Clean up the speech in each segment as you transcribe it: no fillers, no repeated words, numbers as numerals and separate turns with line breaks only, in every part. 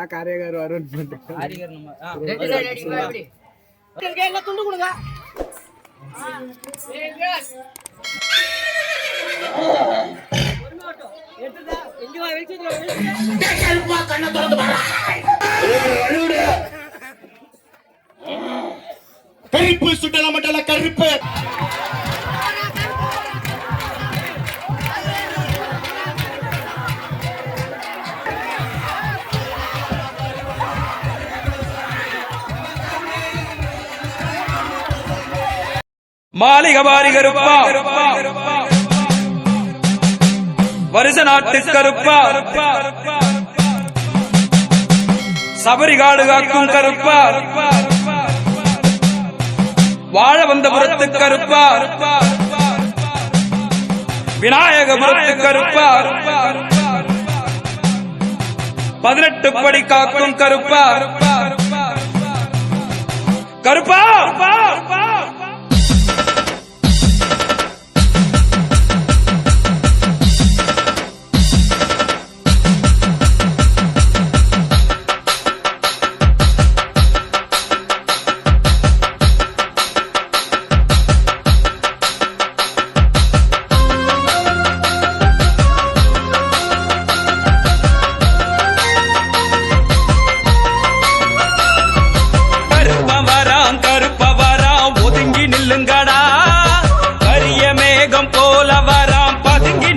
காரியகார் வரும்
துண்டு கொடுங்க.
கருப்பு சுட்டல மட்டல கருப்பு
மாளிக வாரி கருப்பா வருஷ நாட்டு கருப்பா சபரிகாடு காக்கும் கருப்பா வாழ வந்த புறத்து கருப்பா விநாயகபுரத்து கருப்பா 18 படி காக்கும் கருப்பா கருப்பா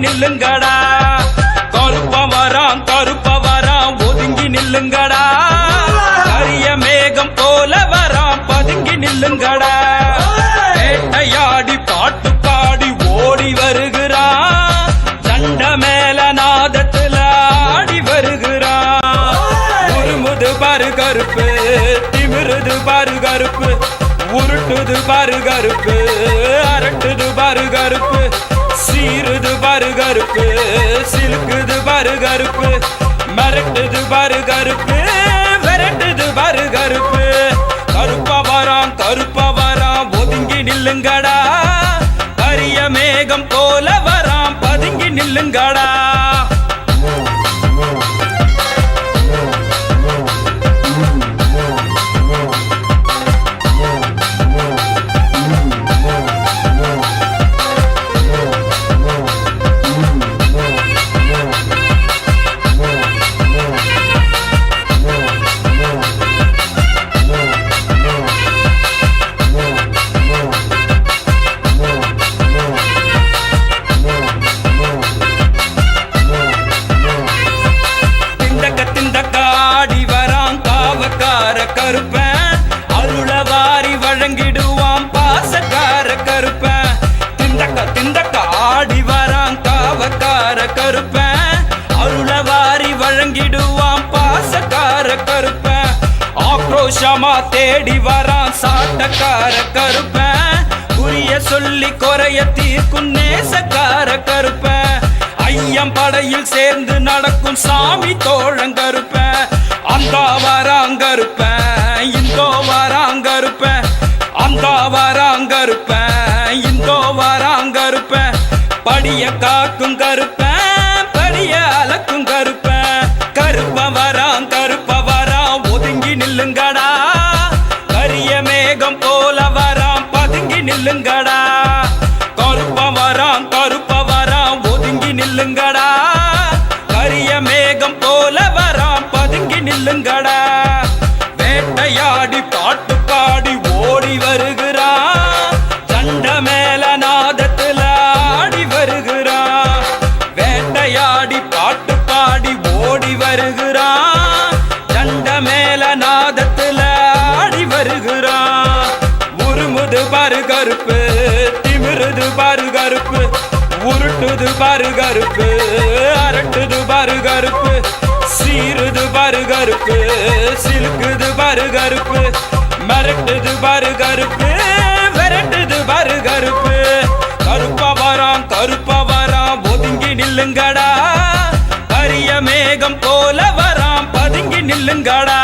நில்லுங்கடா கருப்ப வராம் ஒதுங்கி நில்லுங்கடா கரிய மேகம் போல வராம் பதுங்கி நில்லுங்கடா வேட்டையாடி பாட்டு பாடி ஓடி வருகிறான் சண்ட மேல நாதத்துல ஆடி வருகிறான் உருமுது பாரு கருப்பு திமிருது பாரு கருப்பு உருட்டுது பாரு கருப்பு அரட்டுது பாரு கருப்பு சீருது பாரு கருப்பு சிலுக்குது பாரு கருப்பு மிரட்டுது பாரு கருப்பு விரட்டுது பாரு கருப்பு கருப்ப வராம் ஒதுங்கி நில்லுங்கடா கரிய மேகம் போல வராம் பதுங்கி நில்லுங்கடா கருப்பன் அருளவாரி வழங்கிடுவான் பாசக்கார கருப்பன் திண்டக்க ஆடி வரான் காவக்கார கருப்பன் அருளவாரி வழங்கிடுவான் பாசக்கார கருப்பன் ஆக்ரோஷமா தேடி வரான் சாட்டக்கார கருப்பன் குறிய சொல்லி குறைய தீர்க்கும் நேசக்கார கருப்பன் ஐயம் படையில் சேர்ந்து நடக்கும் சாமி தோழங்கருப்பன் அந்த வராங்கருப்பேன் இந்தோ வராங்கருப்பேன் அந்த வராங்கருப்பேன் இந்தோ வராங்கருப்பேன் படிய காக்கும் கருப்பேன் படிய அலக்கும் கருப்பேன் கருப்ப வராம் ஒதுங்கி நில்லுங்கடா கரிய மேகம் போல வராம் பதுங்கி நில்லுங்கடா கருப்ப வராம் ஒதுங்கி நில்லுங்கடா கரிய மேகம் போல வராம் பதுங்கி நில்லுங்கடா வேட்டையாடி பாட்டு பாடி ஓடி வருகிறான் சண்ட மேல நாதத்துல ஆடி வருகிறான் வேட்டையாடி பாட்டு பாடி ஓடி வருகிறான் சண்ட மேல நாதத்துல ஆடி வருகிறான் உருமுது பாரு கருப்பு திமிருது பாரு கருப்பு உருட்டுது பாரு கருப்பு அரட்டுது பாரு கருப்பு சீருது பாரு கருப்பு சிலுக்குது பாரு கருப்பு மிரட்டுது பாரு கருப்பு விரட்டுது பாரு கருப்பு கருப்ப வராம் ஒதுங்கி நில்லுங்கடா கரிய மேகம் போல வராம் பதுங்கி நில்லுங்கடா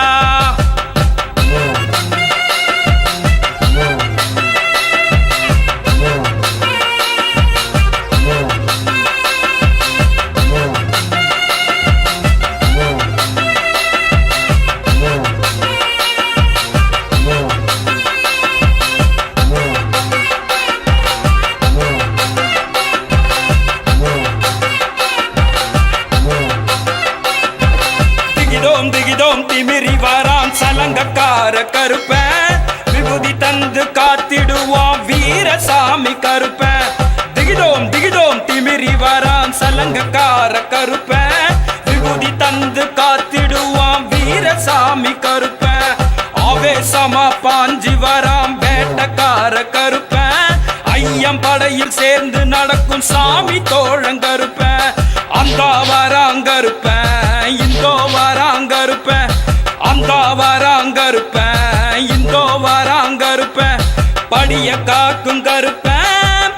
திகிதோம் திமிரி வரான் சலங்கக்கார கருப்பன் விபூதி தந்து காத்திடுவான் வீரசாமி கருப்பன் திகிதோம் திமிரி வரான் சலங்கக்கார கருப்பன் விபூதி தந்து காத்திடுவான் வீரசாமி கருப்பன் ஆவேசமா பாஞ்சி வரான் வேட்டக்கார கருப்பன் ஐயம் படையில் சேர்ந்து நடக்கும் சாமி தோழங்கருப்பன் அந்த வராங்கருப்பன் இந்தோ வராங்கருப்பன் அந்த வராங்கருப்பன் இந்தோ வராங்கருப்பன் படிய காக்கும் கருப்பன்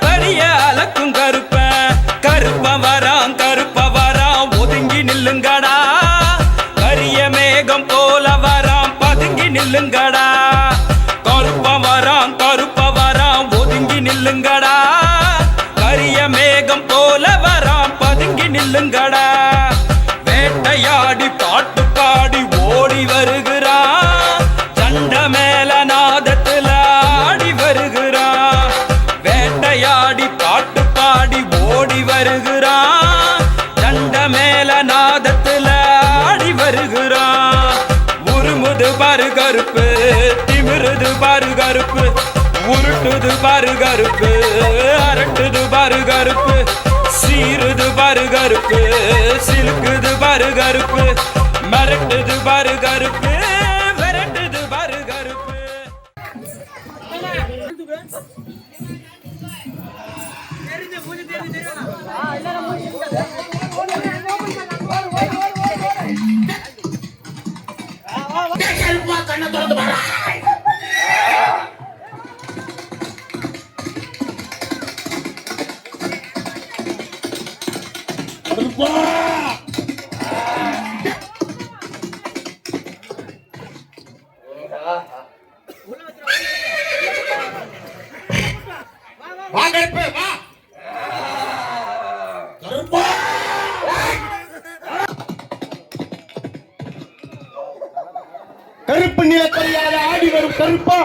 படிய அலக்கும் கருப்பன் கருப்ப வரான் ஒதுங்கி நில்லுங்கடா கரிய மேகம் போல வரான் பதுங்கி நில்லுங்கடா கருப்ப வரான் ஒதுங்கி நில்லுங்கடா கரிய மேகம் போல வரான் பதுங்கி நில்லுங்கடா வேட்டையாடி பாட்டு பாடி ஓடி வருகிறான் சண்ட மேல நாதத்துல ஆடி வருகிறான் வேட்டையாடி பாட்டு பாடி ஓடி வருகிறான் சண்ட மேல நாதத்துல ஆடி வருகிறான் உருமுது பாரு கருப்பு திமிருது பாரு கருப்பு உருட்டுது பாரு கருப்பு அரட்டுது பாரு கருப்பு சீருது பாரு கருப்பு சிலுக்குது பாரு கருப்பு மிரட்டுது பாரு கருப்பு விரட்டுது பாரு கருப்பு
கருப்பா கண்ணை திறந்து பாரு. கருப்பா வா கருப்பு வா கருப்பா கருப்பு நிலக்கரியால ஆடி வரும் கருப்பா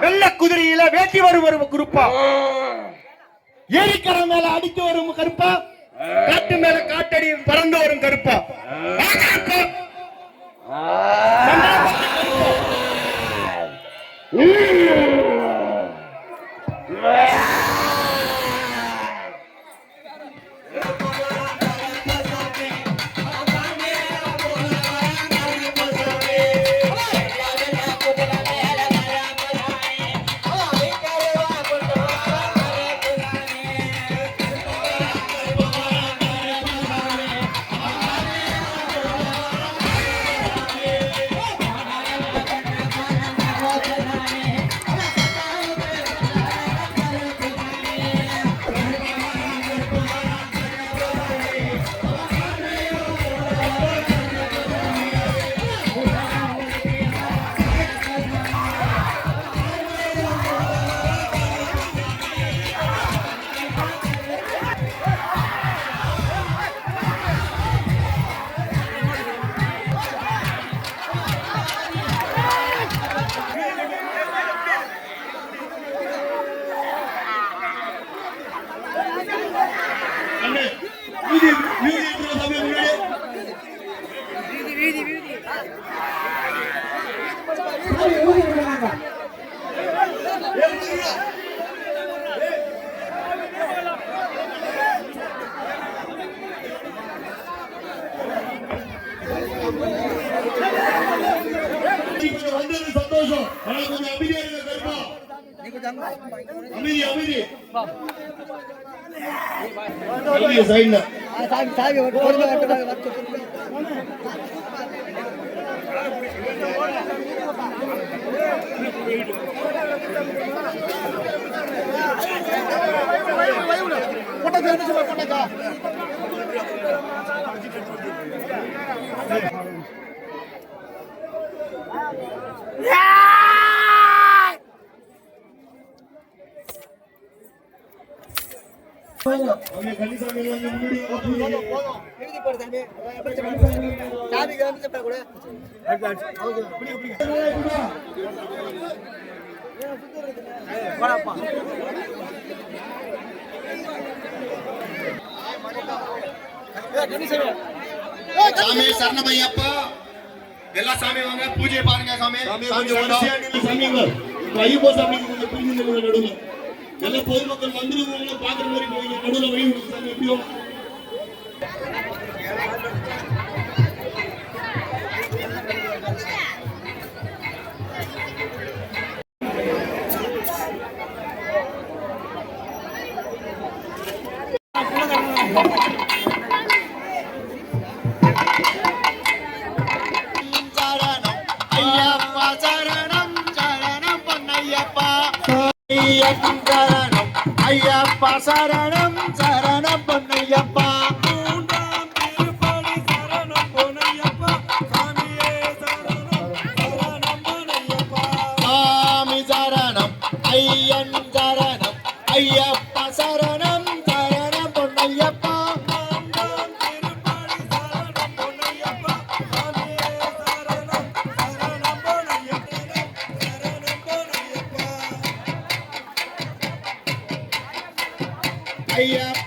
வெள்ள குதிரையில வேட்டி வரும் கருப்பா ஏரிக்கரை மேல அடித்து வரும் கருப்பா காட்டு மேல காட்டடி பறந்து வரும் கருப்பா சந்தோஷம். சாமி சரணமையப்பா. எல்லா சாமி வாங்க பூஜையை பாருங்க சாமி
சாமி
சாமி
கொஞ்சம் வரிசையா நில்லு சாமிங்க. இப்ப ஐயப்போ சாமிக்கு கொஞ்சம் பிரிஞ்சு நில்லுங்க நடுவுல. எல்லா பொதுமக்கள் வந்துருவவங்களும் பாக்குற மாதிரி போய் நடுவுல வழி விடுங்க சாமி எப்படியோ.
ஐயப்பா சரணம் சரணம் பொன்னையப்பா சரணம் ஐயப்பா சரணம் சரணம் பொன்னையப்பா
மூன்றாம் திருப்படி சரணம் பொன்னையப்பா சாமியே சரணம் சரணம் பொன்னையப்பா
சாமி சரணம் ஐயன் சரணம் ஐயப்பா சரணம் சரணம் பொன்னையப்பா
மூன்றாம் திருப்படி சரணம் பொன்னையப்பா சாமியே சரணம் சரணம் பொன்னையப்பா சரணம் பொன்னையப்பா
ஐயப்பா